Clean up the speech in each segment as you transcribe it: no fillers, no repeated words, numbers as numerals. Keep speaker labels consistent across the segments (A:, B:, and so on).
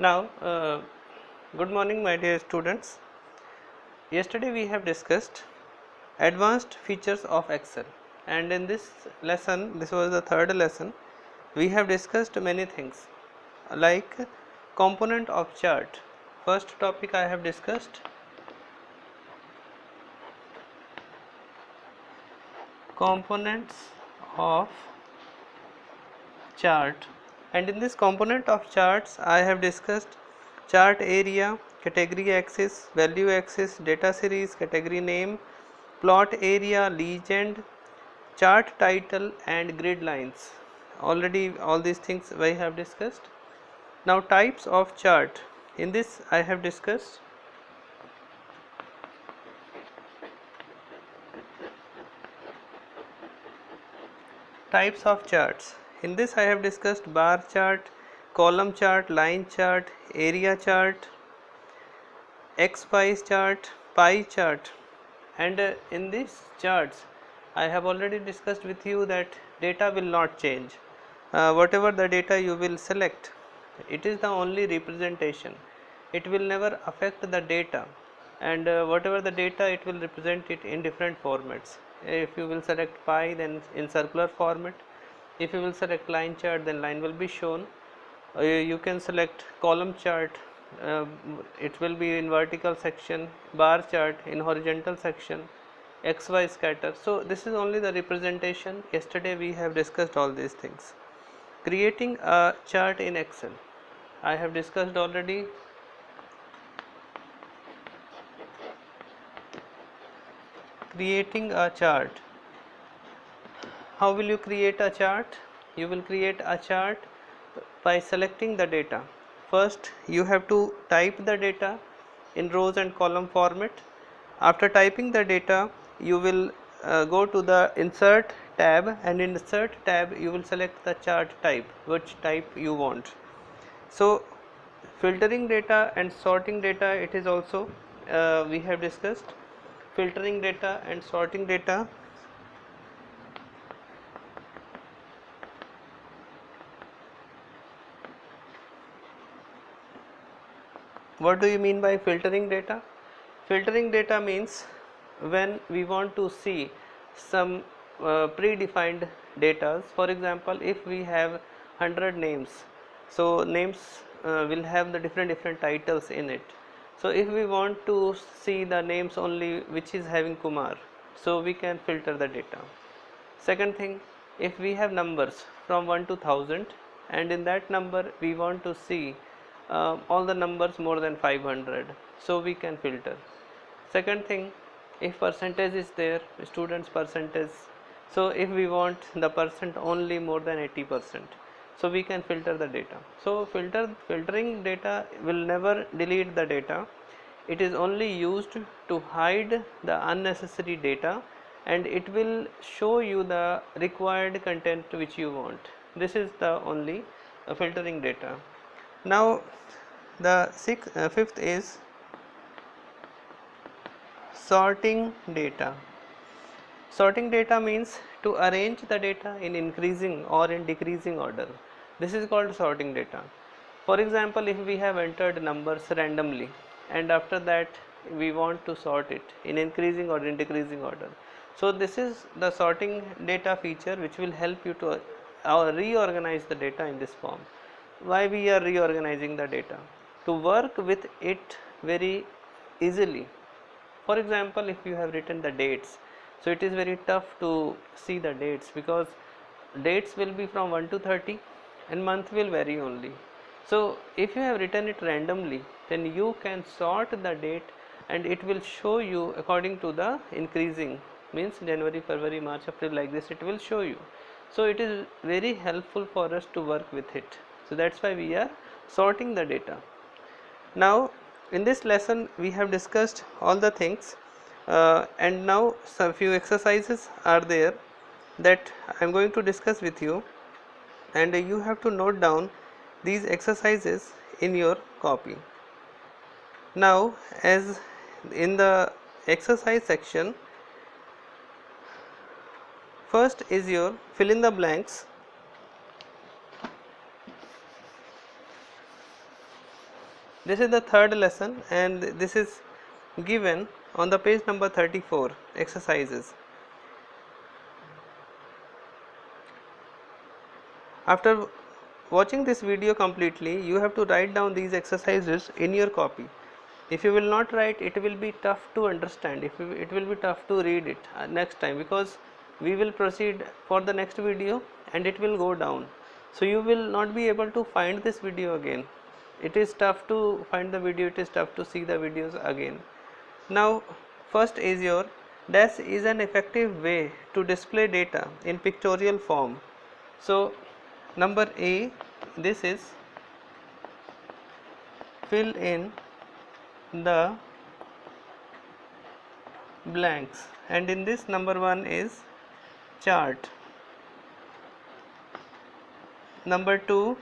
A: Now, good morning, my dear students. Yesterday we have discussed advanced features of Excel, and in this lesson, this was the third lesson, we have discussed many things like component of chart. First topic I have discussed components of chart, and in this component of charts I have discussed chart area, category axis, value axis, data series, category name, plot area, legend, chart title and grid lines. Already all these things we have discussed. Now types of chart, in this I have discussed types of charts. In this I have discussed bar chart, column chart, line chart, area chart, X-Spice chart, pie chart, and in these charts I have already discussed with you that data will not change. Whatever the data you will select, it is the only representation. It will never affect the data, and whatever the data, it will represent it in different formats. If you will select pie, then in circular format. If you will select line chart, then line will be shown. You can select column chart, it will be in vertical section, bar chart in horizontal section, XY scatter. So this is only the representation. Yesterday we have discussed all these things. Creating a chart in Excel, I have discussed already. Creating a chart. How will you create a chart? You will create a chart by selecting the data. First you have to type the data in rows and column format. After typing the data, you will go to the insert tab, and in insert tab you will select the chart type, which type you want. So filtering data and sorting data, it is also we have discussed filtering data and sorting data. What do you mean by filtering data? Filtering data means when we want to see some predefined data. For example, if we have 100 names, so names will have the different titles in it. So if we want to see the names only which is having Kumar, so we can filter the data. Second thing, if we have numbers from 1 to 1000, and in that number we want to see all the numbers more than 500, so we can filter. Second thing, if percentage is there, students percentage, so if we want the percent only more than 80%, so we can filter the data. So filtering data will never delete the data. It is only used to hide the unnecessary data, and it will show you the required content which you want. This is the only filtering data. Now the fifth is sorting data. Sorting data means to arrange the data in increasing or in decreasing order. This is called sorting data. For example, if we have entered numbers randomly, and after that we want to sort it in increasing or in decreasing order, so this is the sorting data feature which will help you to reorganize the data in this form. Why we are reorganizing the data? To work with it very easily. For example, if you have written the dates, so it is very tough to see the dates, because dates will be from 1 to 30 and month will vary only. So if you have written it randomly, then you can sort the date and it will show you according to the increasing, means January, February, March, April, like this it will show you. So it is very helpful for us to work with it. So that's why we are sorting the data. Now in this lesson we have discussed all the things, and now some few exercises are there that I am going to discuss with you, and you have to note down these exercises in your copy. Now, as in the exercise section, first is your fill in the blanks. This is the third lesson, and this is given on the page number 34, exercises. After watching this video completely, you have to write down these exercises in your copy. If you will not write, it will be tough to understand, it will be tough to read it next time, because we will proceed for the next video and it will go down, so you will not be able to find this video again. It is tough to find the video, it is tough to see the videos again. Now first is your dash is an effective way to display data in pictorial form. So number A, this is fill in the blanks, and in this number 1 is chart. Number 2,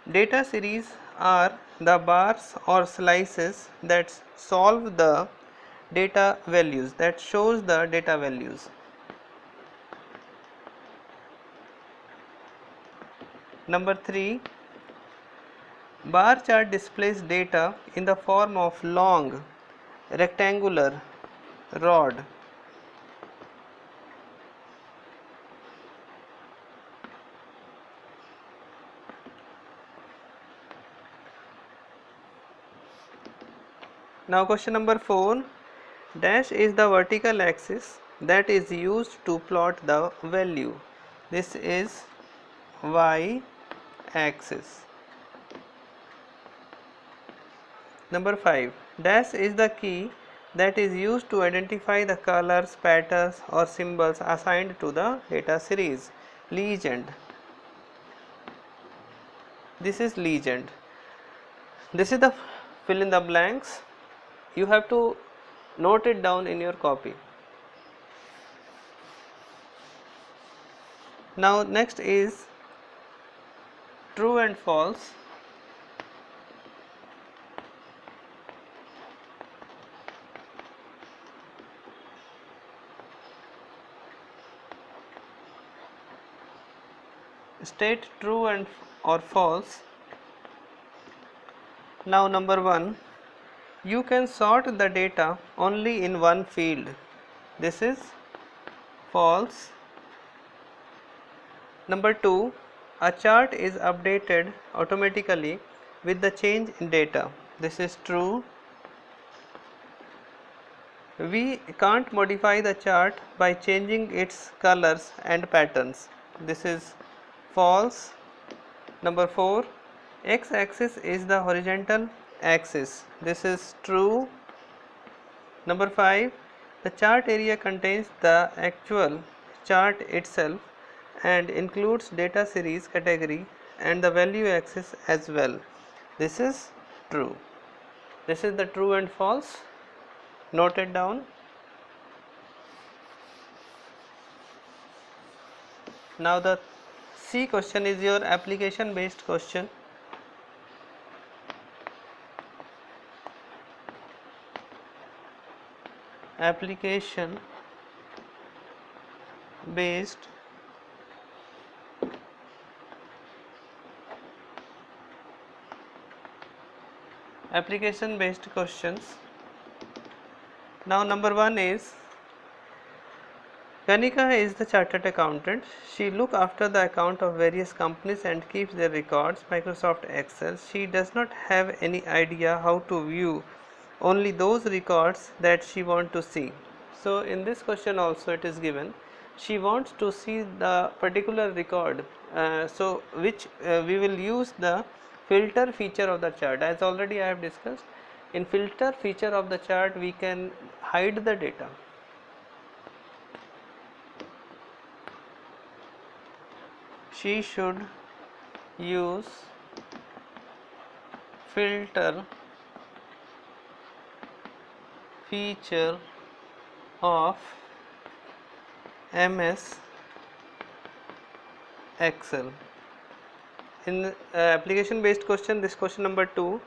A: data series are the bars or slices that solve the data values, that shows the data values. Number 3, bar chart displays data in the form of long rectangular rod. Now question number 4, dash is the vertical axis that is used to plot the value. This is y axis. Number 5, dash is the key that is used to identify the colors, patterns or symbols assigned to the data series. Legend. This is legend. This is the fill in the blanks. You have to note it down in your copy. Now next is true and false. State true and or false. Now number 1, you can sort the data only in one field. This is false. Number 2, a chart is updated automatically with the change in data. This is true. We can't modify the chart by changing its colors and patterns. This is false. Number 4, x-axis is the horizontal axis. This is true. Number 5, the chart area contains the actual chart itself and includes data series category and the value axis as well. This is true. This is the true and false. Note it down. Now the C question is your application based question. Application based questions. Now number 1 is, Kanika is the chartered accountant. She looks after the account of various companies and keeps their records, Microsoft Excel. She does not have any idea how to view only those records that she wants to see. So in this question also it is given, she wants to see the particular record, so which we will use the filter feature of the chart. As already I have discussed, in filter feature of the chart we can hide the data. She should use filter feature of MS Excel. In application based question, this question number 2,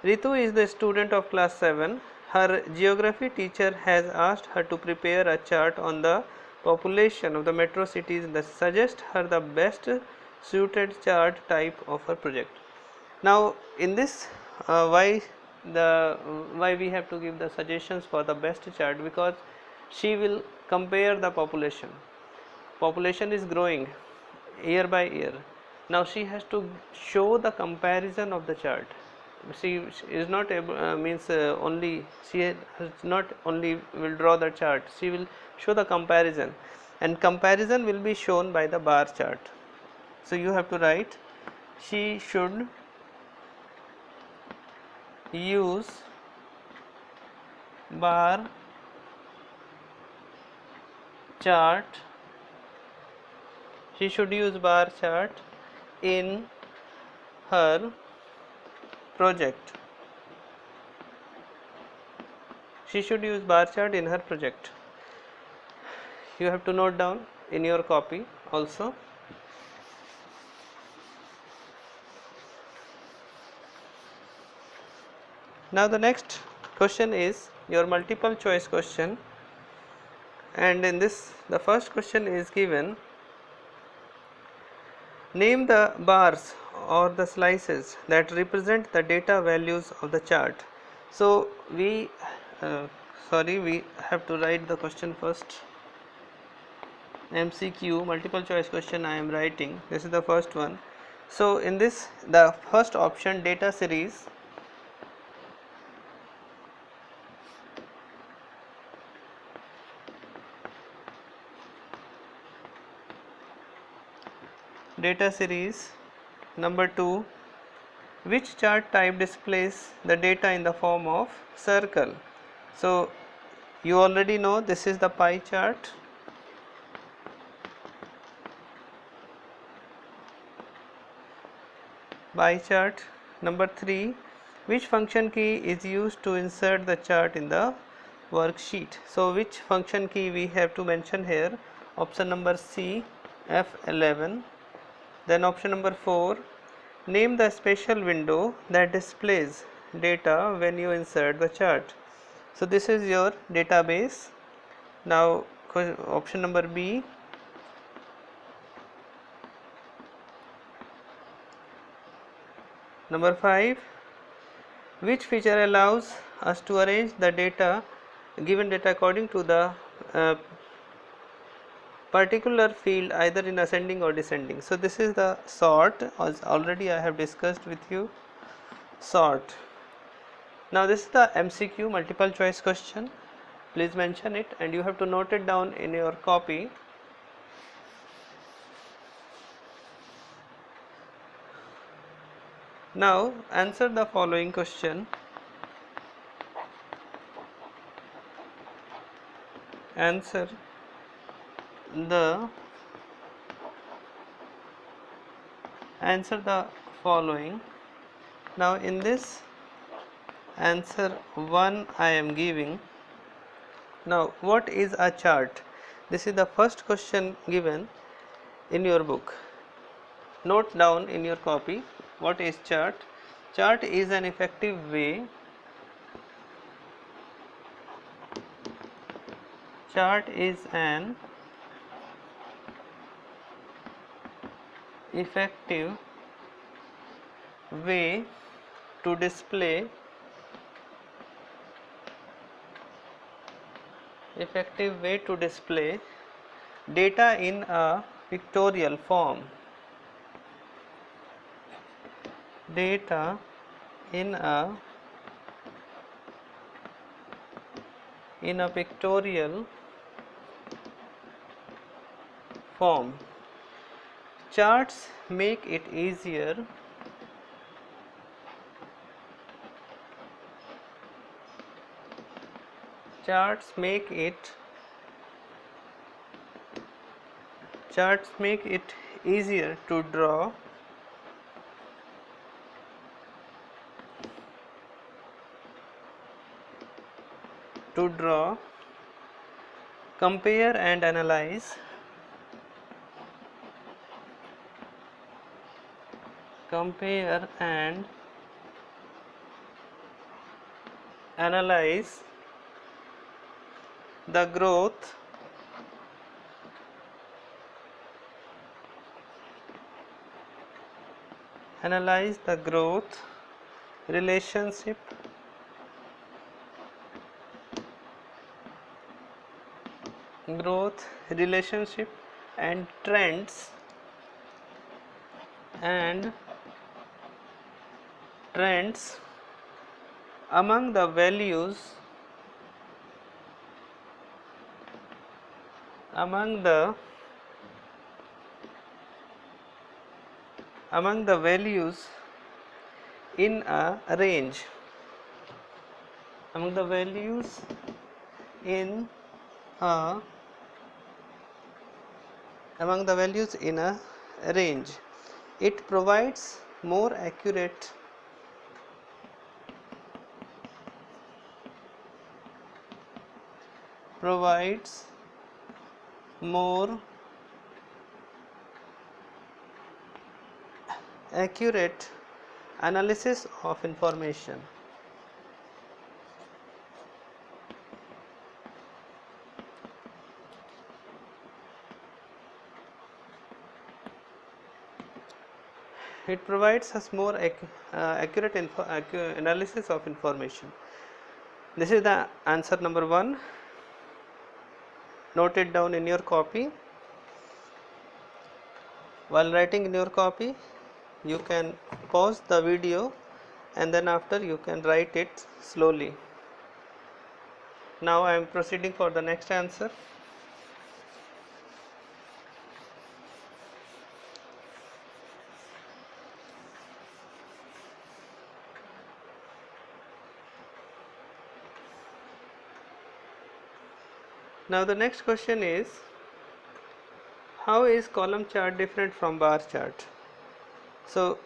A: Ritu is the student of class 7. Her geography teacher has asked her to prepare a chart on the population of the metro cities that suggest her the best suited chart type of her project. Now in this why we have to give the suggestions for the best chart, because she will compare the population is growing year by year. Now she has to show the comparison of the chart. She is not able, means only she has not only will draw the chart, she will show the comparison, and comparison will be shown by the bar chart. So you have to write, she should use bar chart, she should use bar chart in her project. She should use bar chart in her project. You have to note down in your copy also. Now the next question is your multiple choice question, and in this the first question is given, name the bars or the slices that represent the data values of the chart. So we we have to write the question first. MCQ multiple choice question I am writing, this is the first one. So in this, the first option, data series, number 2, which chart type displays the data in the form of circle. So you already know this is the pie chart. Pie chart. Number 3, which function key is used to insert the chart in the worksheet. So which function key we have to mention here? Option number C, F11. Then option number 4, name the special window that displays data when you insert the chart. So this is your database. Now option number B, number 5, which feature allows us to arrange the data, given data according to the particular field either in ascending or descending. So this is the sort, as already I have discussed with you, sort. Now this is the MCQ multiple choice question. Please mention it and you have to note it down in your copy. Now answer the following question. Answer the following. Now in this answer 1 I am giving. Now what is a chart? This is the first question given in your book. Note down in your copy, what is chart? Chart is an effective way to display data in a pictorial form. Charts make it easier to draw compare and analyze the growth relationship growth relationship and and trends among the values among the values in a range among the values in a among the values in a range. It provides more accurate provides more accurate analysis of information. It provides us more accurate analysis of information. This is the answer number 1. Note it down in your copy. While writing in your copy, you can pause the video and then after you can write it slowly. Now I am proceeding for the next answer. Now the next question is, how is column chart different from bar chart? So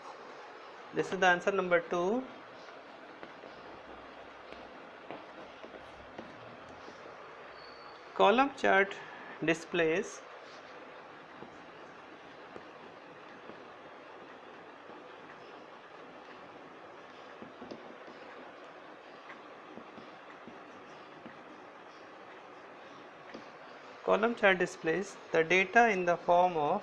A: this is the answer number 2. Column chart displays the data in the form of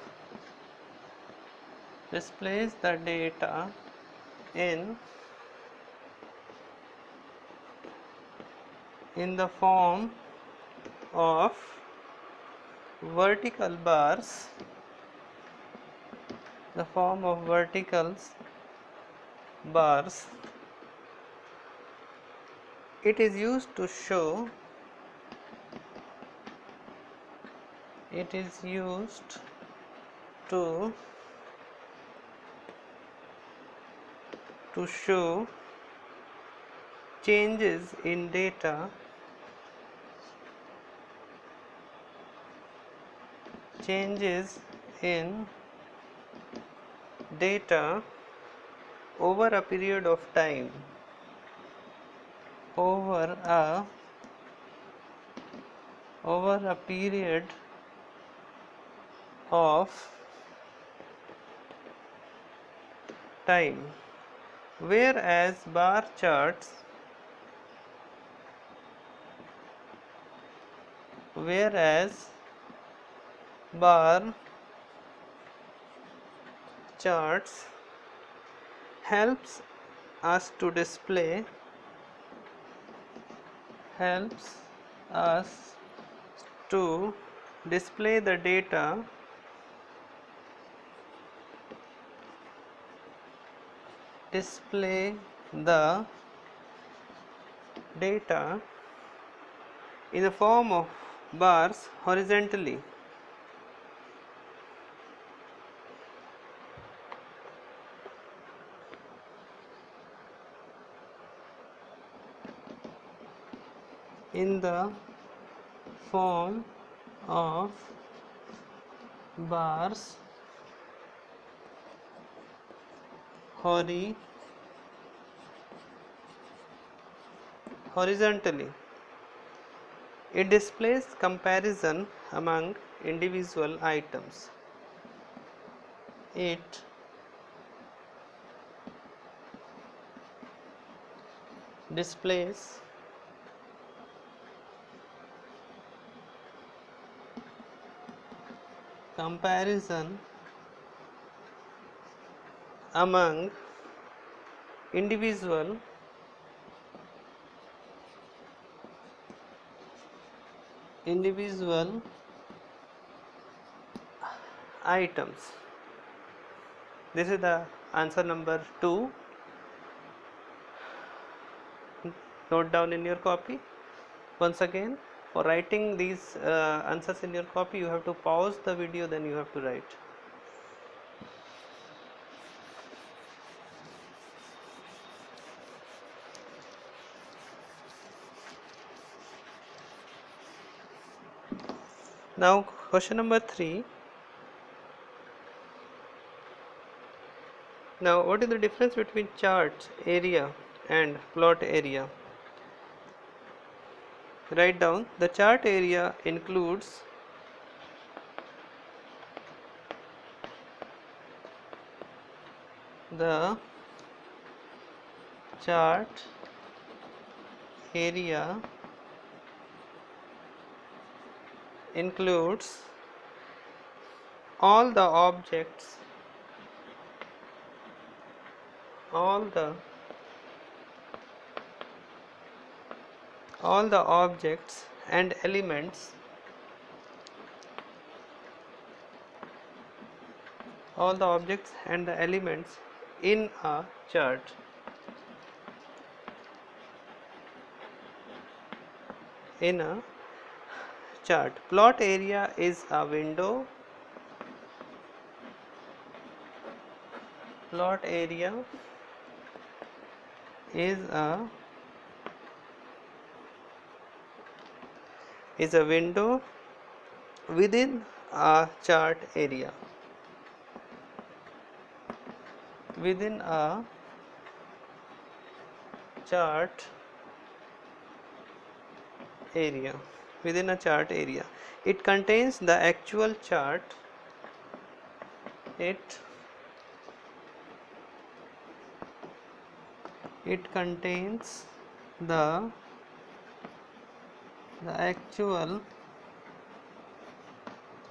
A: in the form of vertical bars, It is used to show changes in data over a period of time whereas bar charts helps us to display the data in the form of bars horizontally. In the form of bars horizontally. It displays comparison among individual items. It displays comparison among individual items. This is the answer number 2. Note down in your copy. Once again, for writing these answers in your copy, you have to pause the video, then you have to write. Now question number 3. Now what is the difference between chart area and plot area? Write down. The chart area includes the chart area includes all the objects, all the objects and elements, all the objects and the elements in a chart. In a chart. Plot area is a window. Plot area is a window within a chart area. Within a chart area. Within a chart area. It contains the actual chart. It contains the actual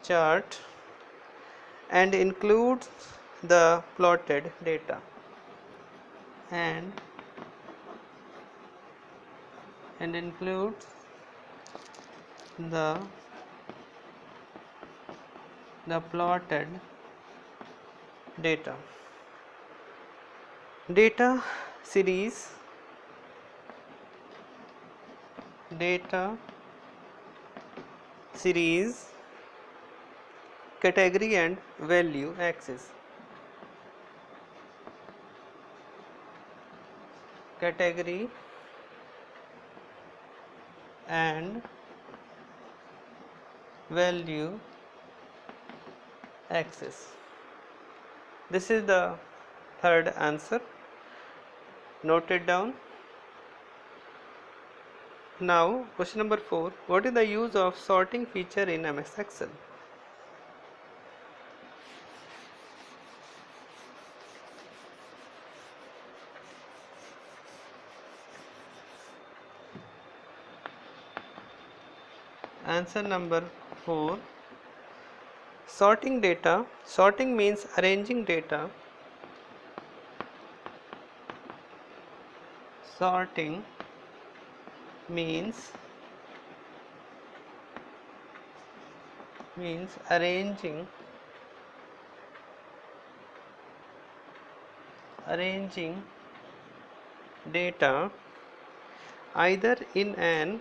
A: chart and includes the plotted data and includes the plotted data. Data series, category and value axis. Category and value axis. This is the third answer. Note it down. Now question number 4. What is the use of sorting feature in MS Excel? Answer number 4. Sorting data. Sorting means arranging data. Sorting means arranging data either in an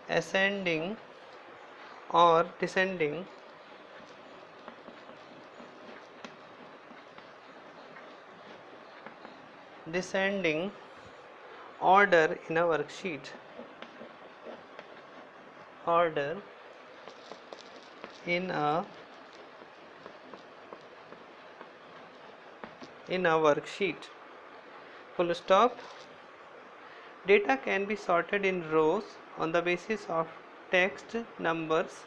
A: ascending or descending order in a worksheet. Order in a worksheet. Full stop. Data can be sorted in rows on the basis of text, numbers,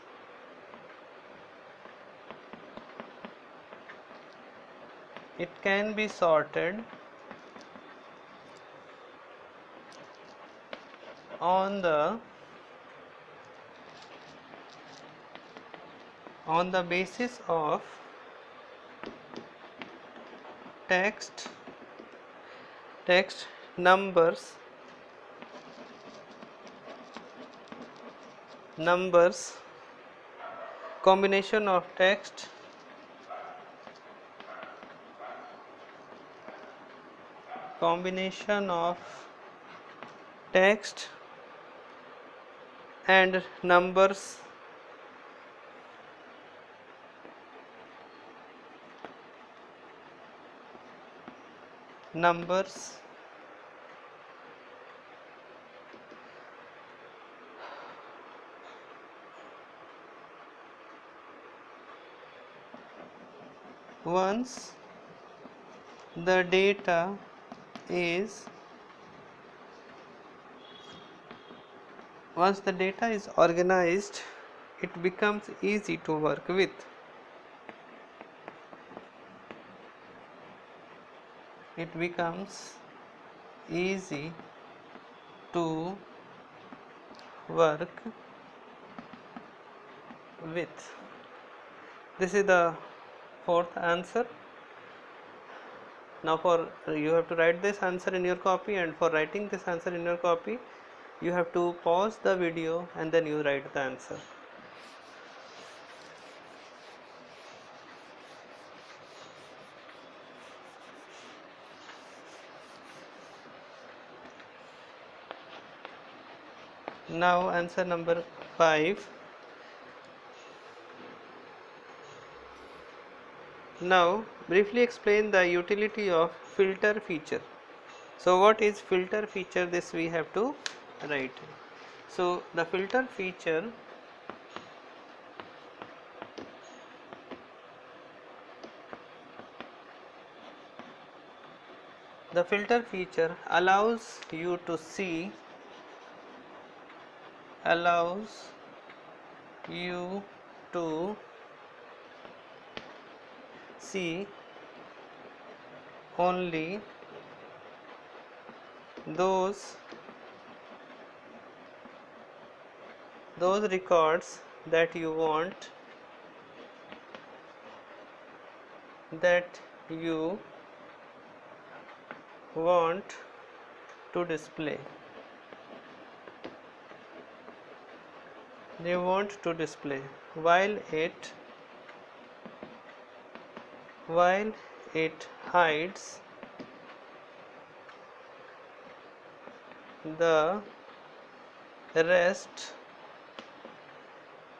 A: it can be sorted on the basis of text numbers combination of text and numbers once the data is organized, it becomes easy to work with. It becomes easy to work with. This is the fourth answer. Now you have to write this answer in your copy, and for writing this answer in your copy you have to pause the video and then you write the answer. Now answer number 5. Now briefly explain the utility of filter feature. So what is filter feature? This we have to write. So the filter feature allows you to see only those records that you want to display. While it hides the rest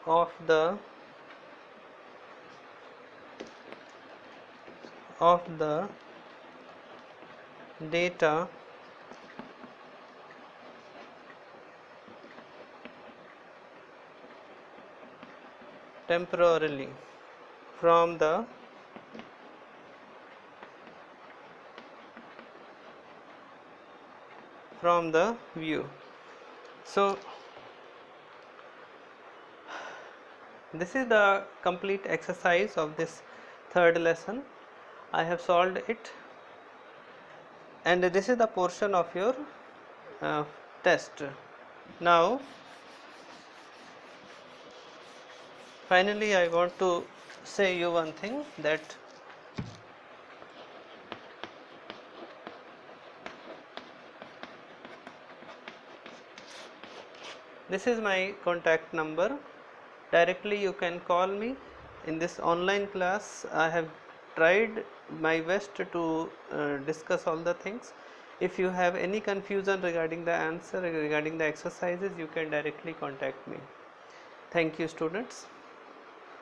A: of the data temporarily from the view. So this is the complete exercise of this third lesson. I have solved it, and this is the portion of your test. Now finally I want to say you one thing, that this is my contact number. Directly you can call me. In this online class I have tried my best to discuss all the things. If you have any confusion regarding the answer, regarding the exercises, you can directly contact me. Thank you, students.